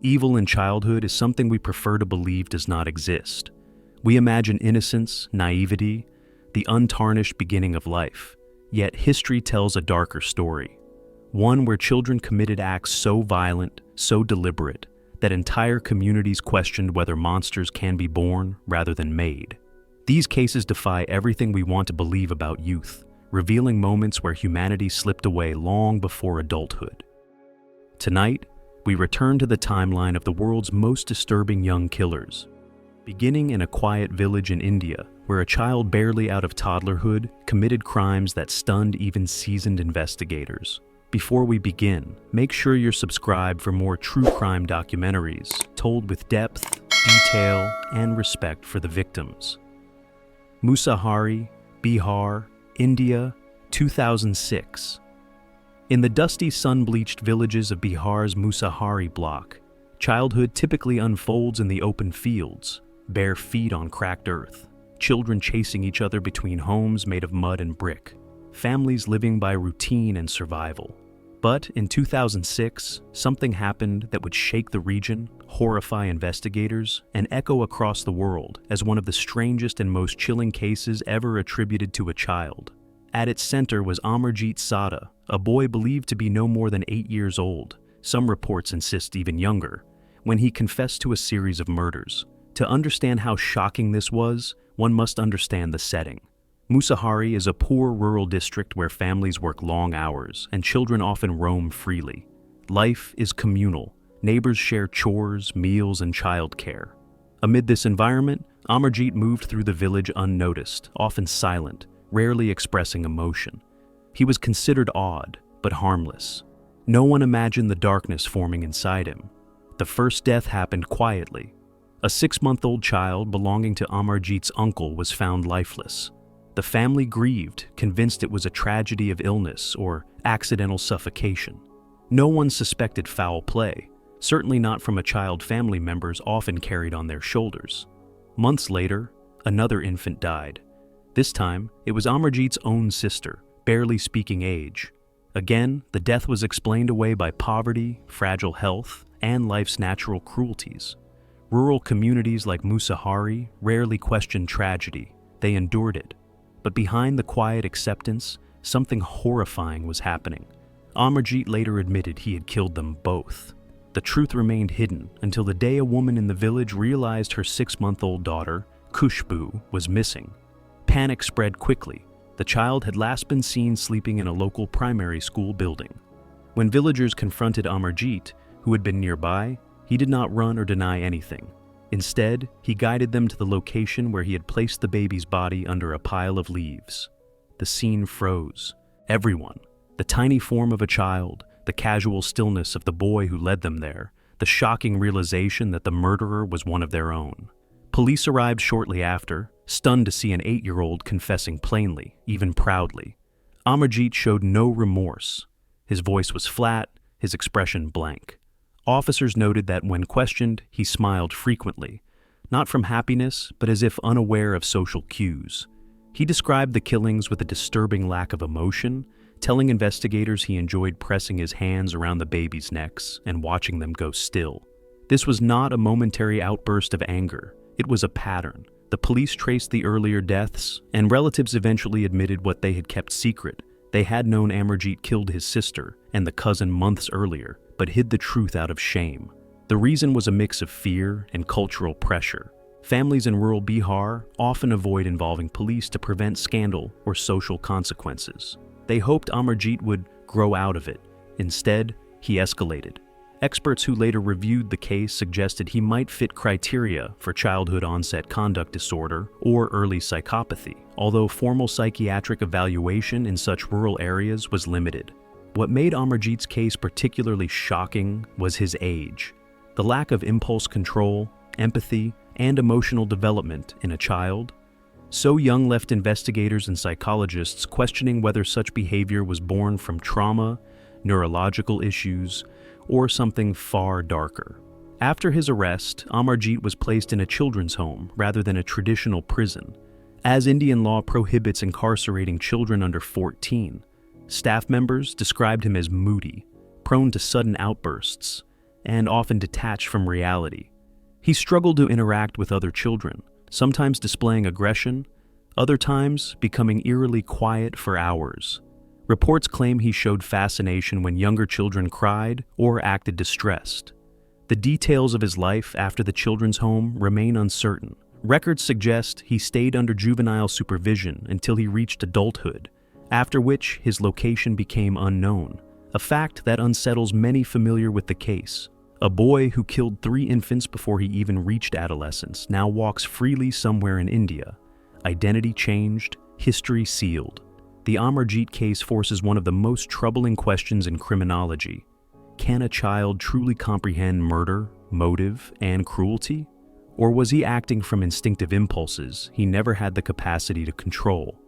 Evil in childhood is something we prefer to believe does not exist. We imagine innocence, naivety, the untarnished beginning of life. Yet history tells a darker story. One where children committed acts so violent, so deliberate, that entire communities questioned whether monsters can be born rather than made. These cases defy everything we want to believe about youth, revealing moments where humanity slipped away long before adulthood. Tonight, we return to the timeline of the world's most disturbing young killers, beginning in a quiet village in India, where a child barely out of toddlerhood committed crimes that stunned even seasoned investigators. Before we begin, make sure you're subscribed for more true crime documentaries told with depth, detail, and respect for the victims. Musahari, Bihar, India, 2006. In the dusty, sun-bleached villages of Bihar's Musahari block, childhood typically unfolds in the open fields, bare feet on cracked earth, children chasing each other between homes made of mud and brick, families living by routine and survival. But in 2006, something happened that would shake the region, horrify investigators, and echo across the world as one of the strangest and most chilling cases ever attributed to a child. At its center was Amarjeet Sada, a boy believed to be no more than 8 years old, some reports insist even younger, when he confessed to a series of murders. To understand how shocking this was, one must understand the setting. Musahari is a poor rural district where families work long hours and children often roam freely. Life is communal. Neighbors share chores, meals, and childcare. Amid this environment, Amarjeet moved through the village unnoticed, often silent, rarely expressing emotion. He was considered odd, but harmless. No one imagined the darkness forming inside him. The first death happened quietly. A 6-month-old child belonging to Amarjeet's uncle was found lifeless. The family grieved, convinced it was a tragedy of illness or accidental suffocation. No one suspected foul play, certainly not from a child family members often carried on their shoulders. Months later, another infant died. This time, it was Amarjeet's own sister, barely speaking age. Again, the death was explained away by poverty, fragile health, and life's natural cruelties. Rural communities like Musahari rarely questioned tragedy, they endured it. But behind the quiet acceptance, something horrifying was happening. Amarjeet later admitted he had killed them both. The truth remained hidden until the day a woman in the village realized her 6-month-old daughter, Khushbu, was missing. Panic spread quickly. The child had last been seen sleeping in a local primary school building. When villagers confronted Amarjeet, who had been nearby, he did not run or deny anything. Instead, he guided them to the location where he had placed the baby's body under a pile of leaves. The scene froze. Everyone, the tiny form of a child, the casual stillness of the boy who led them there, the shocking realization that the murderer was one of their own. Police arrived shortly after, stunned to see an 8-year-old confessing plainly, even proudly. Amarjeet showed no remorse. His voice was flat, his expression blank. Officers noted that when questioned, he smiled frequently, not from happiness, but as if unaware of social cues. He described the killings with a disturbing lack of emotion, telling investigators he enjoyed pressing his hands around the babies' necks and watching them go still. This was not a momentary outburst of anger. It was a pattern. The police traced the earlier deaths, and relatives eventually admitted what they had kept secret. They had known Amarjeet killed his sister and the cousin months earlier, but hid the truth out of shame. The reason was a mix of fear and cultural pressure. Families in rural Bihar often avoid involving police to prevent scandal or social consequences. They hoped Amarjeet would grow out of it. Instead, he escalated. Experts who later reviewed the case suggested he might fit criteria for childhood onset conduct disorder or early psychopathy, although formal psychiatric evaluation in such rural areas was limited. What made Amarjeet's case particularly shocking was his age. The lack of impulse control, empathy, and emotional development in a child. So young left investigators and psychologists questioning whether such behavior was born from trauma, neurological issues, or something far darker. After his arrest, Amarjeet was placed in a children's home rather than a traditional prison, as Indian law prohibits incarcerating children under 14. Staff members described him as moody, prone to sudden outbursts, and often detached from reality. He struggled to interact with other children, sometimes displaying aggression, other times becoming eerily quiet for hours. Reports claim he showed fascination when younger children cried or acted distressed. The details of his life after the children's home remain uncertain. Records suggest he stayed under juvenile supervision until he reached adulthood, after which his location became unknown, a fact that unsettles many familiar with the case. A boy who killed 3 infants before he even reached adolescence now walks freely somewhere in India. Identity changed, history sealed. The Amarjeet case forces one of the most troubling questions in criminology. Can a child truly comprehend murder, motive, and cruelty? Or was he acting from instinctive impulses he never had the capacity to control?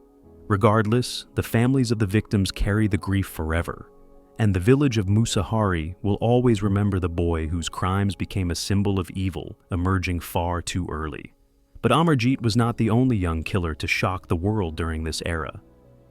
Regardless, the families of the victims carry the grief forever, and the village of Musahari will always remember the boy whose crimes became a symbol of evil emerging far too early. But Amarjeet was not the only young killer to shock the world during this era.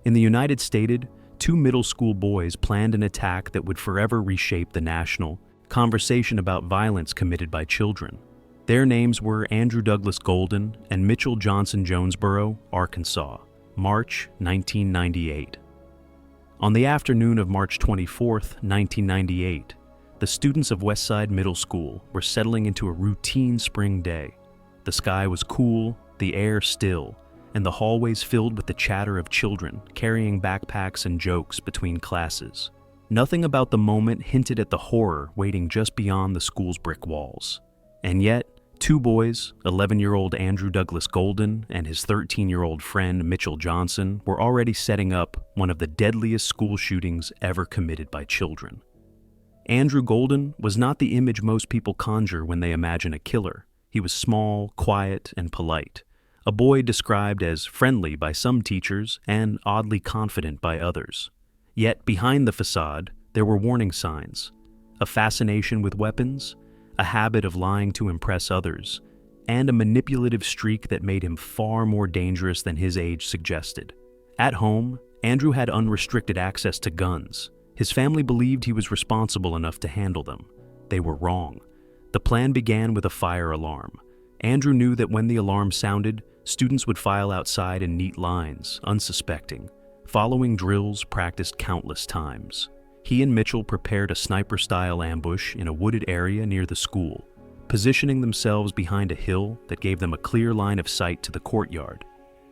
In the United States, 2 middle school boys planned an attack that would forever reshape the national conversation about violence committed by children. Their names were Andrew Douglas Golden and Mitchell Johnson Jonesboro, Arkansas, March 1998. On the afternoon of March 24, 1998, the students of Westside Middle School were settling into a routine spring day. The sky was cool, the air still, and the hallways filled with the chatter of children carrying backpacks and jokes between classes. Nothing about the moment hinted at the horror waiting just beyond the school's brick walls. And yet, 2 boys, 11-year-old Andrew Douglas Golden and his 13-year-old friend Mitchell Johnson, were already setting up one of the deadliest school shootings ever committed by children. Andrew Golden was not the image most people conjure when they imagine a killer. He was small, quiet, and polite, a boy described as friendly by some teachers and oddly confident by others. Yet behind the facade, there were warning signs: a fascination with weapons, a habit of lying to impress others, and a manipulative streak that made him far more dangerous than his age suggested. At home, Andrew had unrestricted access to guns. His family believed he was responsible enough to handle them. They were wrong. The plan began with a fire alarm. Andrew knew that when the alarm sounded, students would file outside in neat lines, unsuspecting, following drills practiced countless times. He and Mitchell prepared a sniper-style ambush in a wooded area near the school, positioning themselves behind a hill that gave them a clear line of sight to the courtyard.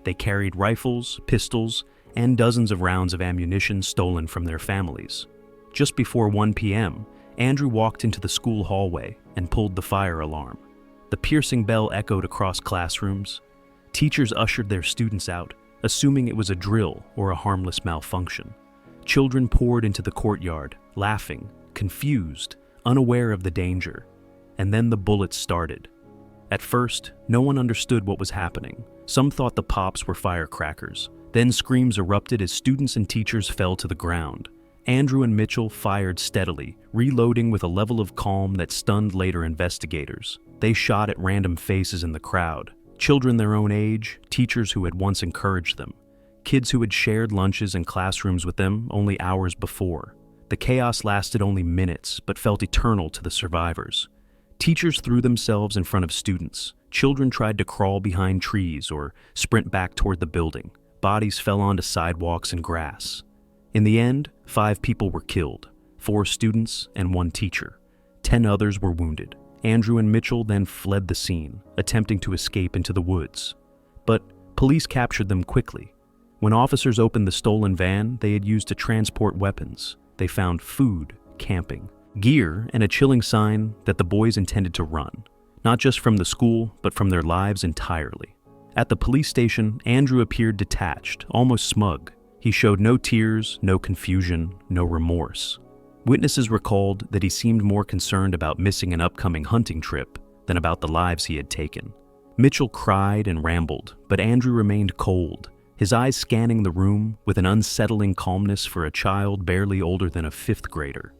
They carried rifles, pistols, and dozens of rounds of ammunition stolen from their families. Just before 1 p.m., Andrew walked into the school hallway and pulled the fire alarm. The piercing bell echoed across classrooms. Teachers ushered their students out, assuming it was a drill or a harmless malfunction. Children poured into the courtyard, laughing, confused, unaware of the danger. And then the bullets started. At first, no one understood what was happening. Some thought the pops were firecrackers. Then screams erupted as students and teachers fell to the ground. Andrew and Mitchell fired steadily, reloading with a level of calm that stunned later investigators. They shot at random faces in the crowd, children their own age, teachers who had once encouraged them, kids who had shared lunches and classrooms with them only hours before. The chaos lasted only minutes, but felt eternal to the survivors. Teachers threw themselves in front of students. Children tried to crawl behind trees or sprint back toward the building. Bodies fell onto sidewalks and grass. In the end, 5 people were killed, 4 students and 1 teacher. 10 others were wounded. Andrew and Mitchell then fled the scene, attempting to escape into the woods. But police captured them quickly. When officers opened the stolen van they had used to transport weapons, they found food, camping, gear, and a chilling sign that the boys intended to run, not just from the school, but from their lives entirely. At the police station, Andrew appeared detached, almost smug. He showed no tears, no confusion, no remorse. Witnesses recalled that he seemed more concerned about missing an upcoming hunting trip than about the lives he had taken. Mitchell cried and rambled, but Andrew remained cold, his eyes scanning the room with an unsettling calmness for a child barely older than a 5th grader.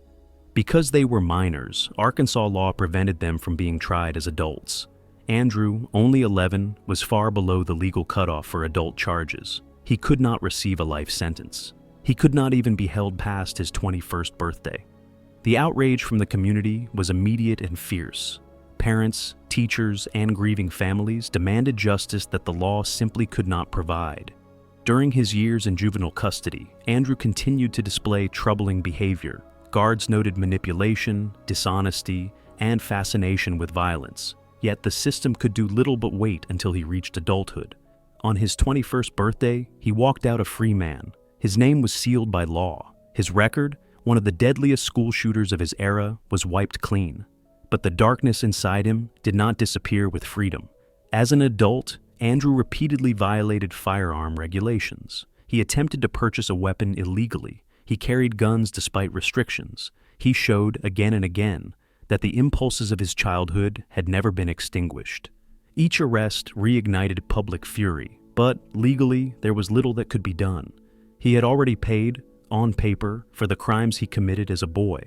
Because they were minors, Arkansas law prevented them from being tried as adults. Andrew, only 11, was far below the legal cutoff for adult charges. He could not receive a life sentence. He could not even be held past his 21st birthday. The outrage from the community was immediate and fierce. Parents, teachers, and grieving families demanded justice that the law simply could not provide. During his years in juvenile custody, Andrew continued to display troubling behavior. Guards noted manipulation, dishonesty, and fascination with violence. Yet the system could do little but wait until he reached adulthood. On his 21st birthday, he walked out a free man. His name was sealed by law. His record, one of the deadliest school shooters of his era, was wiped clean. But the darkness inside him did not disappear with freedom. As an adult, Andrew repeatedly violated firearm regulations. He attempted to purchase a weapon illegally. He carried guns despite restrictions. He showed, again and again, that the impulses of his childhood had never been extinguished. Each arrest reignited public fury, but legally there was little that could be done. He had already paid, on paper, for the crimes he committed as a boy.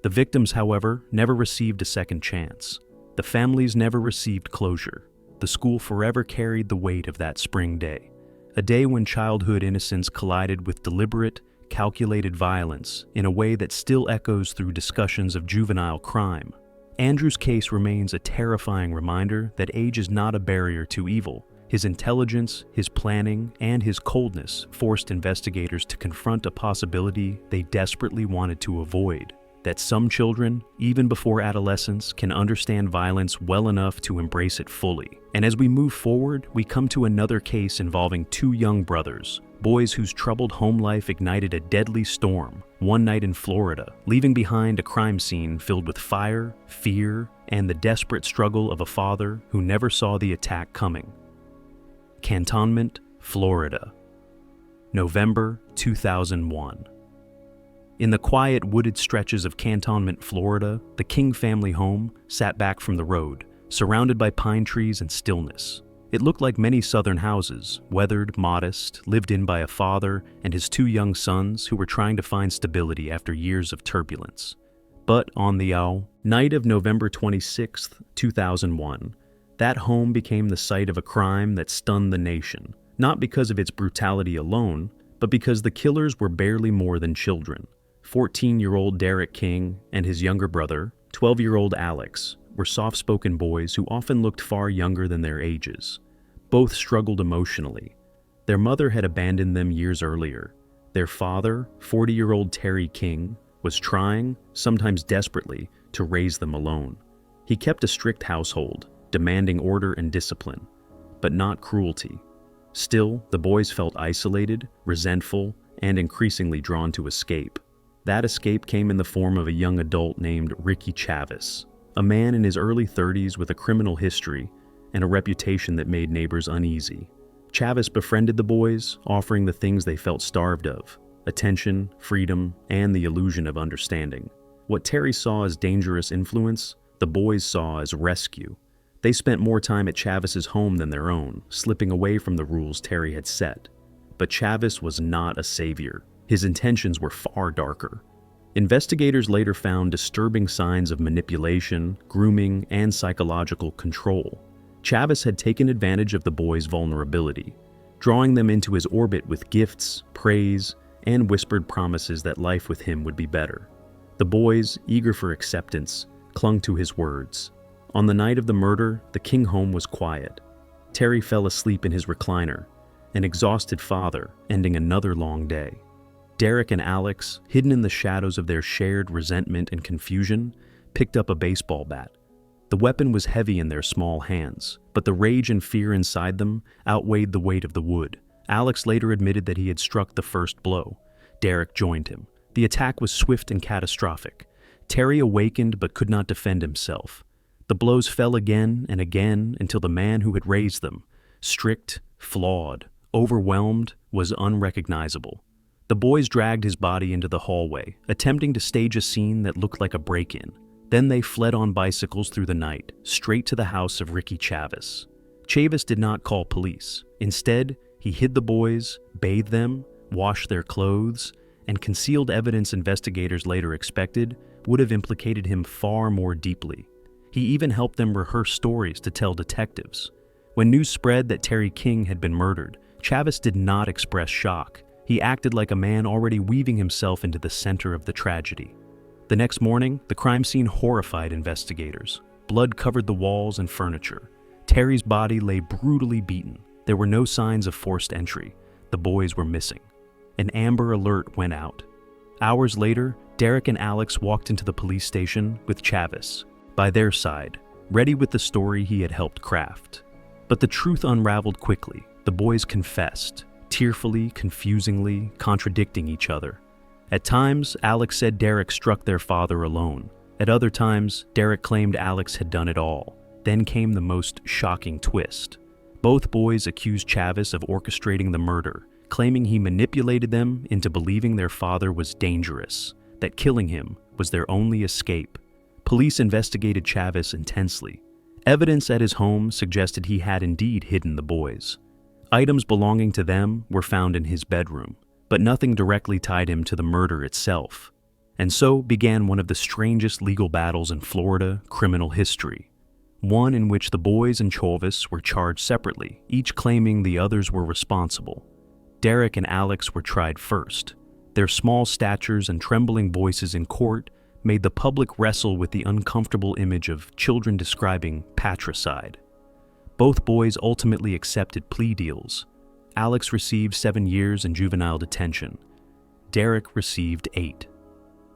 The victims, however, never received a second chance. The families never received closure. The school forever carried the weight of that spring day, a day when childhood innocence collided with deliberate, calculated violence in a way that still echoes through discussions of juvenile crime. Andrew's case remains a terrifying reminder that age is not a barrier to evil. His intelligence, his planning, and his coldness forced investigators to confront a possibility they desperately wanted to avoid: that some children, even before adolescence, can understand violence well enough to embrace it fully. And as we move forward, we come to another case involving two young brothers, boys whose troubled home life ignited a deadly storm one night in Florida, leaving behind a crime scene filled with fire, fear, and the desperate struggle of a father who never saw the attack coming. Cantonment, Florida, November 2001. In the quiet, wooded stretches of Cantonment, Florida, the King family home sat back from the road, surrounded by pine trees and stillness. It looked like many southern houses, weathered, modest, lived in by a father and his two young sons who were trying to find stability after years of turbulence. But on the night of November 26, 2001, that home became the site of a crime that stunned the nation, not because of its brutality alone, but because the killers were barely more than children. 14-year-old Derek King and his younger brother, 12-year-old Alex, were soft-spoken boys who often looked far younger than their ages. Both struggled emotionally. Their mother had abandoned them years earlier. Their father, 40-year-old Terry King, was trying, sometimes desperately, to raise them alone. He kept a strict household, demanding order and discipline, but not cruelty. Still, the boys felt isolated, resentful, and increasingly drawn to escape. That escape came in the form of a young adult named Ricky Chavis, a man in his early 30s with a criminal history and a reputation that made neighbors uneasy. Chavis befriended the boys, offering the things they felt starved of: attention, freedom, and the illusion of understanding. What Terry saw as dangerous influence, the boys saw as rescue. They spent more time at Chavis's home than their own, slipping away from the rules Terry had set. But Chavis was not a savior. His intentions were far darker. Investigators later found disturbing signs of manipulation, grooming, and psychological control. Chavis had taken advantage of the boys' vulnerability, drawing them into his orbit with gifts, praise, and whispered promises that life with him would be better. The boys, eager for acceptance, clung to his words. On the night of the murder, the King home was quiet. Terry fell asleep in his recliner, an exhausted father ending another long day. Derek and Alex, hidden in the shadows of their shared resentment and confusion, picked up a baseball bat. The weapon was heavy in their small hands, but the rage and fear inside them outweighed the weight of the wood. Alex later admitted that he had struck the first blow. Derek joined him. The attack was swift and catastrophic. Terry awakened but could not defend himself. The blows fell again and again until the man who had raised them, strict, flawed, overwhelmed, was unrecognizable. The boys dragged his body into the hallway, attempting to stage a scene that looked like a break-in. Then they fled on bicycles through the night, straight to the house of Ricky Chavis. Chavis did not call police. Instead, he hid the boys, bathed them, washed their clothes, and concealed evidence investigators later expected would have implicated him far more deeply. He even helped them rehearse stories to tell detectives. When news spread that Terry King had been murdered, Chavis did not express shock. He acted like a man already weaving himself into the center of the tragedy. The next morning, the crime scene horrified investigators. Blood covered the walls and furniture. Terry's body lay brutally beaten. There were no signs of forced entry. The boys were missing. An Amber Alert went out. Hours later, Derek and Alex walked into the police station with Chavis by their side, ready with the story he had helped craft. But the truth unraveled quickly. The boys confessed, tearfully, confusingly, contradicting each other. At times, Alex said Derek struck their father alone. At other times, Derek claimed Alex had done it all. Then came the most shocking twist. Both boys accused Chavis of orchestrating the murder, claiming he manipulated them into believing their father was dangerous, that killing him was their only escape. Police investigated Chavis intensely. Evidence at his home suggested he had indeed hidden the boys. Items belonging to them were found in his bedroom, but nothing directly tied him to the murder itself. And so began one of the strangest legal battles in Florida criminal history. One in which the boys and Chavis were charged separately, each claiming the others were responsible. Derek and Alex were tried first. Their small statures and trembling voices in court made the public wrestle with the uncomfortable image of children describing patricide. Both boys ultimately accepted plea deals. Alex received 7 years in juvenile detention. Derek received 8.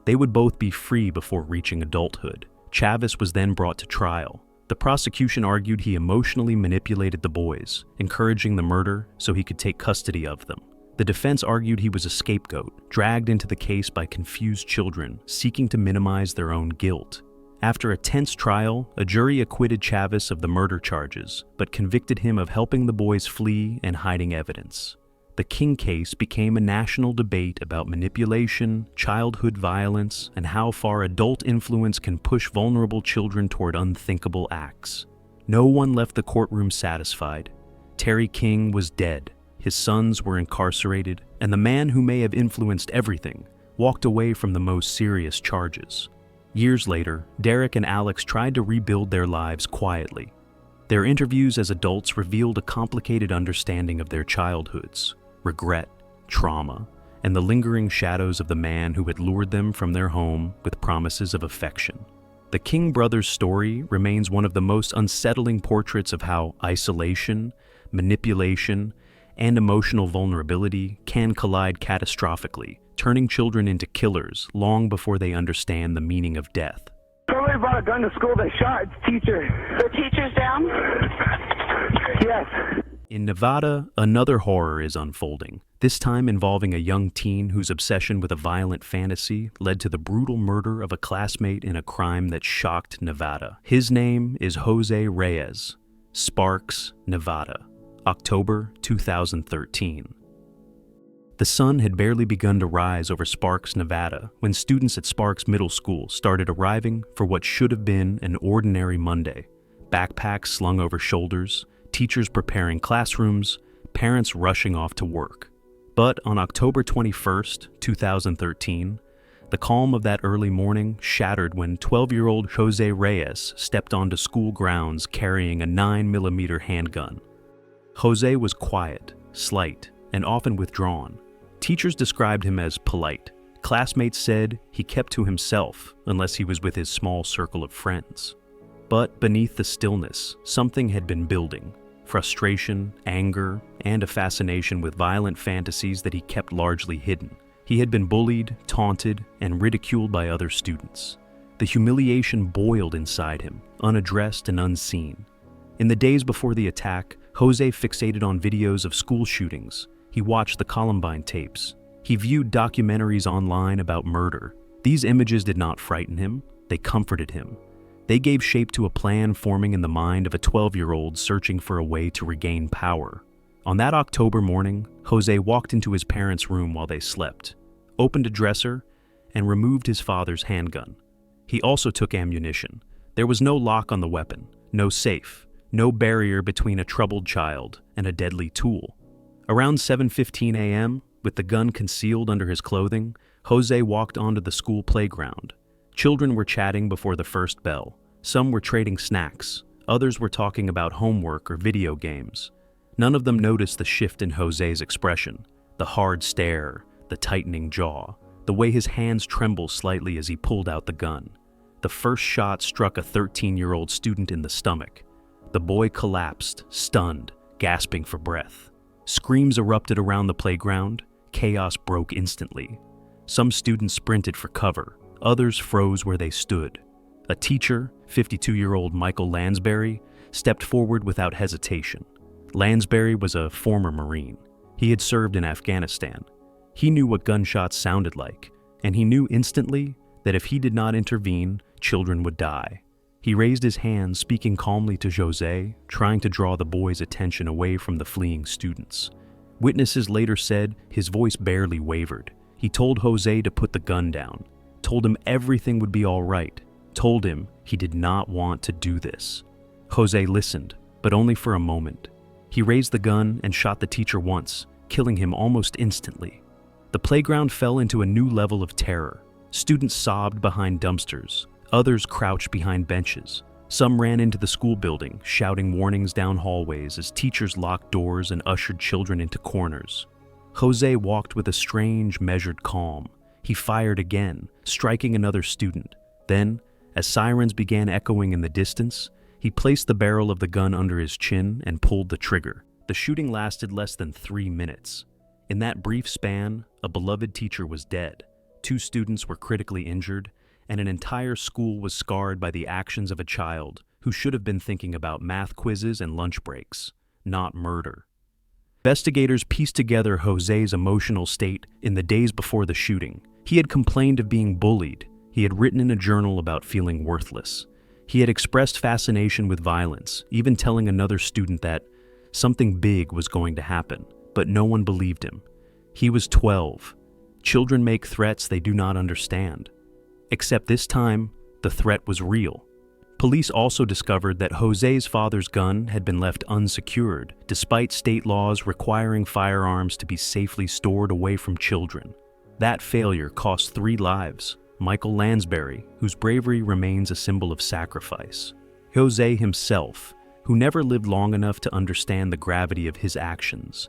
They would both be free before reaching adulthood. Chavis was then brought to trial. The prosecution argued he emotionally manipulated the boys, encouraging the murder so he could take custody of them. The defense argued he was a scapegoat, dragged into the case by confused children seeking to minimize their own guilt. After a tense trial, a jury acquitted Chavis of the murder charges, but convicted him of helping the boys flee and hiding evidence. The King case became a national debate about manipulation, childhood violence, and how far adult influence can push vulnerable children toward unthinkable acts. No one left the courtroom satisfied. Terry King was dead, his sons were incarcerated, and the man who may have influenced everything walked away from the most serious charges. Years later, Derek and Alex tried to rebuild their lives quietly. Their interviews as adults revealed a complicated understanding of their childhoods, regret, trauma, and the lingering shadows of the man who had lured them from their home with promises of affection. The King brothers' story remains one of the most unsettling portraits of how isolation, manipulation, and emotional vulnerability can collide catastrophically, turning children into killers long before they understand the meaning of death. Somebody brought a gun to school, they shot its teacher. The teacher's down? Yes. In Nevada, another horror is unfolding, this time involving a young teen whose obsession with a violent fantasy led to the brutal murder of a classmate in a crime that shocked Nevada. His name is Jose Reyes, Sparks, Nevada, October 2013. The sun had barely begun to rise over Sparks, Nevada, when students at Sparks Middle School started arriving for what should have been an ordinary Monday. Backpacks slung over shoulders, teachers preparing classrooms, parents rushing off to work. But on October 21st, 2013, the calm of that early morning shattered when 12-year-old Jose Reyes stepped onto school grounds carrying a 9mm handgun. Jose was quiet, slight, and often withdrawn. Teachers described him as polite. Classmates said he kept to himself unless he was with his small circle of friends. But beneath the stillness, something had been building. Frustration, anger, and a fascination with violent fantasies that he kept largely hidden. He had been bullied, taunted, and ridiculed by other students. The humiliation boiled inside him, unaddressed and unseen. In the days before the attack, Jose fixated on videos of school shootings. He watched the Columbine tapes. He viewed documentaries online about murder. These images did not frighten him, they comforted him. They gave shape to a plan forming in the mind of a 12-year-old searching for a way to regain power. On that October morning, Jose walked into his parents' room while they slept, opened a dresser, and removed his father's handgun. He also took ammunition. There was no lock on the weapon, no safe, no barrier between a troubled child and a deadly tool. Around 7:15 a.m., with the gun concealed under his clothing, Jose walked onto the school playground. Children were chatting before the first bell. Some were trading snacks. Others were talking about homework or video games. None of them noticed the shift in Jose's expression, the hard stare, the tightening jaw. the way his hands tremble slightly as he pulled out the gun. The first shot struck a 13-year-old student in the stomach. The boy collapsed, stunned, gasping for breath. Screams erupted around the playground. Chaos broke instantly. Some students sprinted for cover. Others froze where they stood. A teacher, 52-year-old Michael Lansbury, stepped forward without hesitation. Lansbury was a former Marine. He had served in Afghanistan. He knew what gunshots sounded like, and he knew instantly that if he did not intervene, children would die. He raised his hand, speaking calmly to Jose, trying to draw the boy's attention away from the fleeing students. Witnesses later said his voice barely wavered. He told Jose to put the gun down, told him everything would be all right, told him he did not want to do this. Jose listened, but only for a moment. He raised the gun and shot the teacher once, killing him almost instantly. The playground fell into a new level of terror. Students sobbed behind dumpsters. Others crouched behind benches. Some ran into the school building, shouting warnings down hallways as teachers locked doors and ushered children into corners. Jose walked with a strange, measured calm. He fired again, striking another student. Then, as sirens began echoing in the distance, he placed the barrel of the gun under his chin and pulled the trigger. The shooting lasted less than 3 minutes. In that brief span, a beloved teacher was dead, 2 students were critically injured, and an entire school was scarred by the actions of a child who should have been thinking about math quizzes and lunch breaks, not murder. Investigators pieced together Jose's emotional state in the days before the shooting. He had complained of being bullied. He had written in a journal about feeling worthless. He had expressed fascination with violence, even telling another student that something big was going to happen, but no one believed him. He was 12. Children make threats they do not understand. Except this time, the threat was real. Police also discovered that Jose's father's gun had been left unsecured, despite state laws requiring firearms to be safely stored away from children. That failure cost 3 lives. Michael Lansbury, whose bravery remains a symbol of sacrifice. Jose himself, who never lived long enough to understand the gravity of his actions,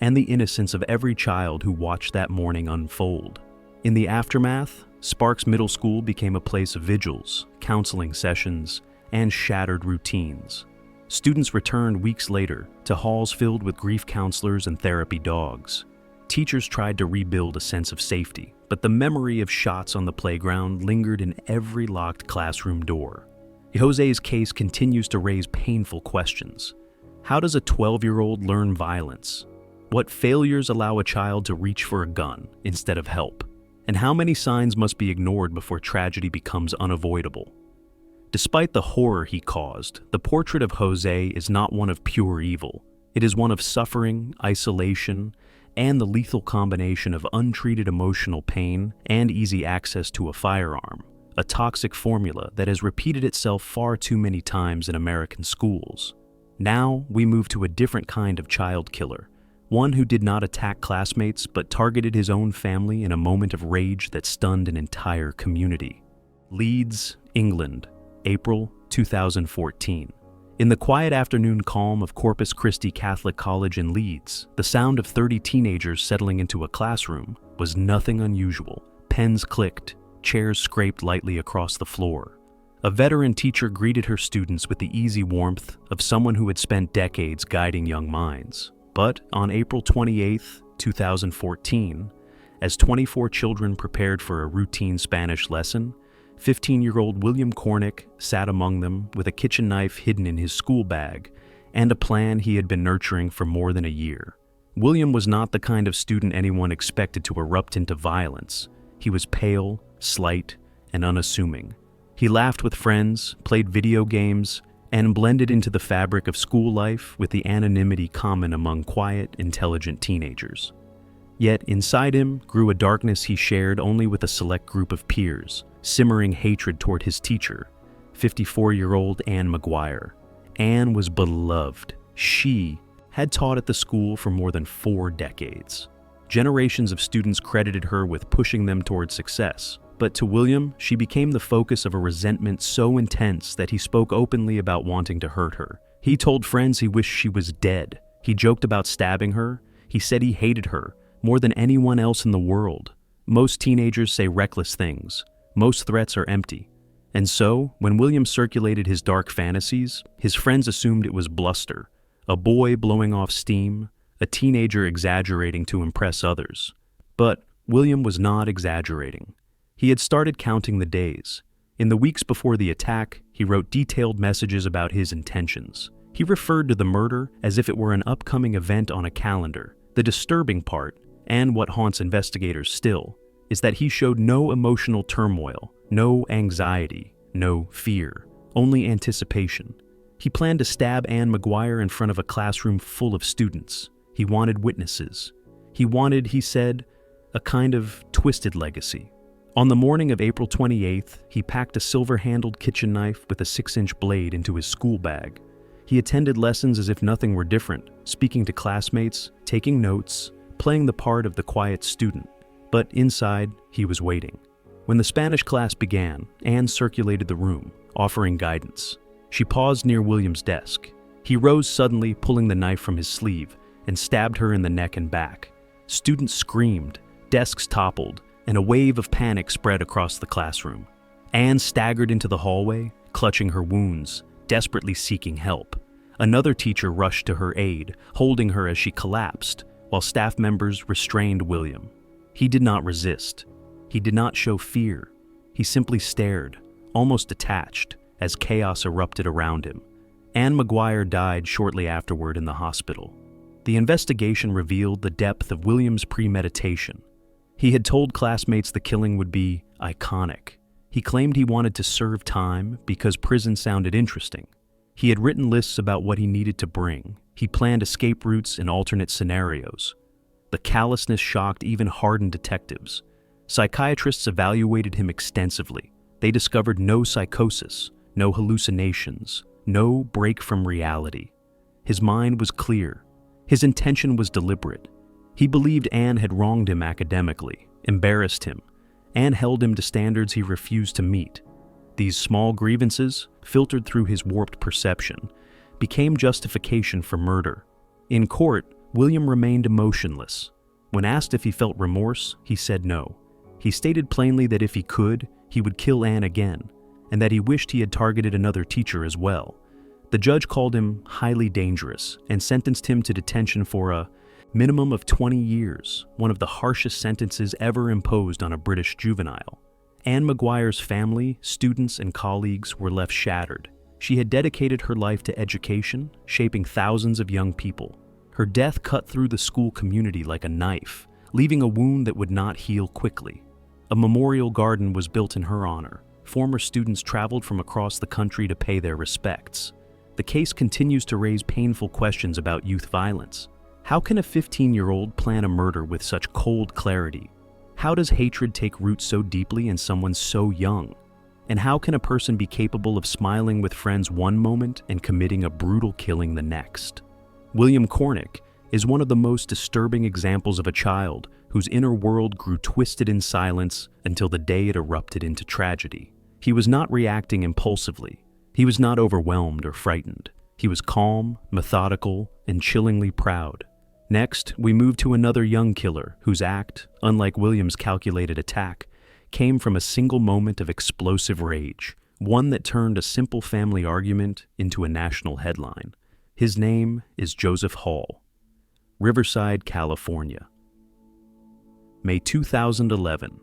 and the innocence of every child who watched that morning unfold. In the aftermath, Sparks Middle School became a place of vigils, counseling sessions, and shattered routines. Students returned weeks later to halls filled with grief counselors and therapy dogs. Teachers tried to rebuild a sense of safety, but the memory of shots on the playground lingered in every locked classroom door. Jose's case continues to raise painful questions. How does a 12-year-old learn violence? What failures allow a child to reach for a gun instead of help? And how many signs must be ignored before tragedy becomes unavoidable? Despite the horror he caused, the portrait of Jose is not one of pure evil. It is one of suffering, isolation, and the lethal combination of untreated emotional pain and easy access to a firearm, a toxic formula that has repeated itself far too many times in American schools. Now we move to a different kind of child killer, one who did not attack classmates but targeted his own family in a moment of rage that stunned an entire community. Leeds, England, April 2014. In the quiet afternoon calm of Corpus Christi Catholic College in Leeds, the sound of 30 teenagers settling into a classroom was nothing unusual. Pens clicked, chairs scraped lightly across the floor. A veteran teacher greeted her students with the easy warmth of someone who had spent decades guiding young minds. But on April 28, 2014, as 24 children prepared for a routine Spanish lesson, 15-year-old William Cornick sat among them with a kitchen knife hidden in his school bag and a plan he had been nurturing for more than a year. William was not the kind of student anyone expected to erupt into violence. He was pale, slight, and unassuming. He laughed with friends, played video games, and blended into the fabric of school life with the anonymity common among quiet, intelligent teenagers. Yet inside him grew a darkness he shared only with a select group of peers, simmering hatred toward his teacher, 54-year-old Anne McGuire. Anne was beloved. She had taught at the school for more than 4 decades. Generations of students credited her with pushing them toward success. But to William, she became the focus of a resentment so intense that he spoke openly about wanting to hurt her. He told friends he wished she was dead. He joked about stabbing her. He said he hated her more than anyone else in the world. Most teenagers say reckless things. Most threats are empty. And so, when William circulated his dark fantasies, his friends assumed it was bluster, a boy blowing off steam, a teenager exaggerating to impress others. But William was not exaggerating. He had started counting the days. In the weeks before the attack, he wrote detailed messages about his intentions. He referred to the murder as if it were an upcoming event on a calendar. The disturbing part, and what haunts investigators still, is that he showed no emotional turmoil, no anxiety, no fear, only anticipation. He planned to stab Anne McGuire in front of a classroom full of students. He wanted witnesses. He wanted, he said, a kind of twisted legacy. On the morning of April 28th, he packed a silver-handled kitchen knife with a 6-inch blade into his school bag. He attended lessons as if nothing were different, speaking to classmates, taking notes, playing the part of the quiet student. But inside, he was waiting. When the Spanish class began, Anne circulated the room, offering guidance. She paused near William's desk. He rose suddenly, pulling the knife from his sleeve, and stabbed her in the neck and back. Students screamed, desks toppled, and a wave of panic spread across the classroom. Anne staggered into the hallway, clutching her wounds, desperately seeking help. Another teacher rushed to her aid, holding her as she collapsed, while staff members restrained William. He did not resist. He did not show fear. He simply stared, almost detached, as chaos erupted around him. Anne McGuire died shortly afterward in the hospital. The investigation revealed the depth of William's premeditation. He had told classmates the killing would be iconic. He claimed he wanted to serve time because prison sounded interesting. He had written lists about what he needed to bring. He planned escape routes and alternate scenarios. The callousness shocked even hardened detectives. Psychiatrists evaluated him extensively. They discovered no psychosis, no hallucinations, no break from reality. His mind was clear. His intention was deliberate. He believed Anne had wronged him academically, embarrassed him, and held him to standards he refused to meet. These small grievances, filtered through his warped perception, became justification for murder. In court, William remained emotionless. When asked if he felt remorse, he said no. He stated plainly that if he could, he would kill Anne again, and that he wished he had targeted another teacher as well. The judge called him highly dangerous and sentenced him to detention for a minimum of 20 years, one of the harshest sentences ever imposed on a British juvenile. Anne McGuire's family, students, and colleagues were left shattered. She had dedicated her life to education, shaping thousands of young people. Her death cut through the school community like a knife, leaving a wound that would not heal quickly. A memorial garden was built in her honor. Former students traveled from across the country to pay their respects. The case continues to raise painful questions about youth violence. How can a 15-year-old plan a murder with such cold clarity? How does hatred take root so deeply in someone so young? And how can a person be capable of smiling with friends one moment and committing a brutal killing the next? William Cornick is one of the most disturbing examples of a child whose inner world grew twisted in silence until the day it erupted into tragedy. He was not reacting impulsively. He was not overwhelmed or frightened. He was calm, methodical, and chillingly proud. Next, we move to another young killer whose act, unlike William's calculated attack, came from a single moment of explosive rage, one that turned a simple family argument into a national headline. His name is Joseph Hall, Riverside, California. May 2011.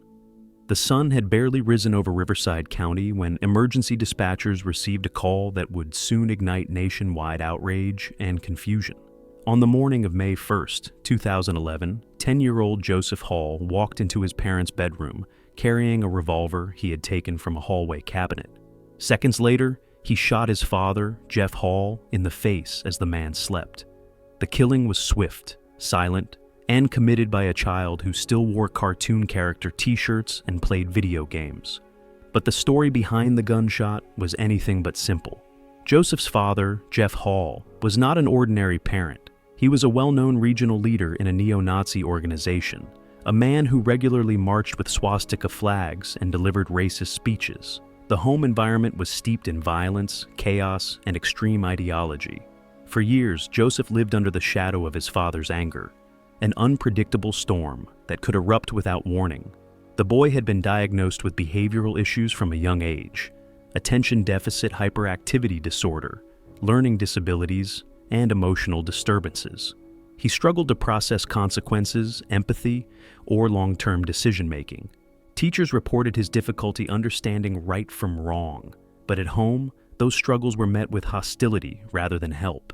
The sun had barely risen over Riverside County when emergency dispatchers received a call that would soon ignite nationwide outrage and confusion. On the morning of May 1st, 2011, 10-year-old Joseph Hall walked into his parents' bedroom carrying a revolver he had taken from a hallway cabinet. Seconds later, he shot his father, Jeff Hall, in the face as the man slept. The killing was swift, silent, and committed by a child who still wore cartoon character t-shirts and played video games. But the story behind the gunshot was anything but simple. Joseph's father, Jeff Hall, was not an ordinary parent. He was a well-known regional leader in a neo-Nazi organization, a man who regularly marched with swastika flags and delivered racist speeches. The home environment was steeped in violence, chaos, and extreme ideology. For years, Joseph lived under the shadow of his father's anger, an unpredictable storm that could erupt without warning. The boy had been diagnosed with behavioral issues from a young age: attention deficit hyperactivity disorder, learning disabilities, and emotional disturbances. He struggled to process consequences, empathy, or long-term decision-making. Teachers reported his difficulty understanding right from wrong, but at home, those struggles were met with hostility rather than help.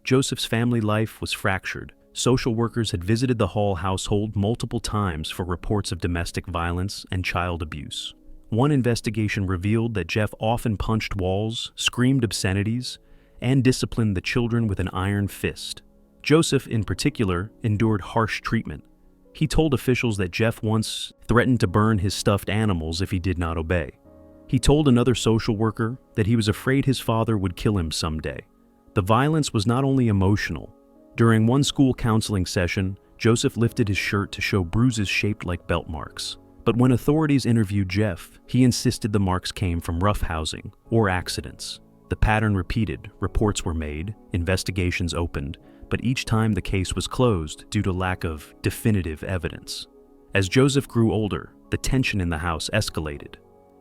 Joseph's family life was fractured. Social workers had visited the Hall household multiple times for reports of domestic violence and child abuse. One investigation revealed that Jeff often punched walls, screamed obscenities, and disciplined the children with an iron fist. Joseph, in particular, endured harsh treatment. He told officials that Jeff once threatened to burn his stuffed animals if he did not obey. He told another social worker that he was afraid his father would kill him someday. The violence was not only emotional. During one school counseling session, Joseph lifted his shirt to show bruises shaped like belt marks. But when authorities interviewed Jeff, he insisted the marks came from roughhousing or accidents. The pattern repeated, reports were made, investigations opened, but each time the case was closed due to lack of definitive evidence. As Joseph grew older, the tension in the house escalated.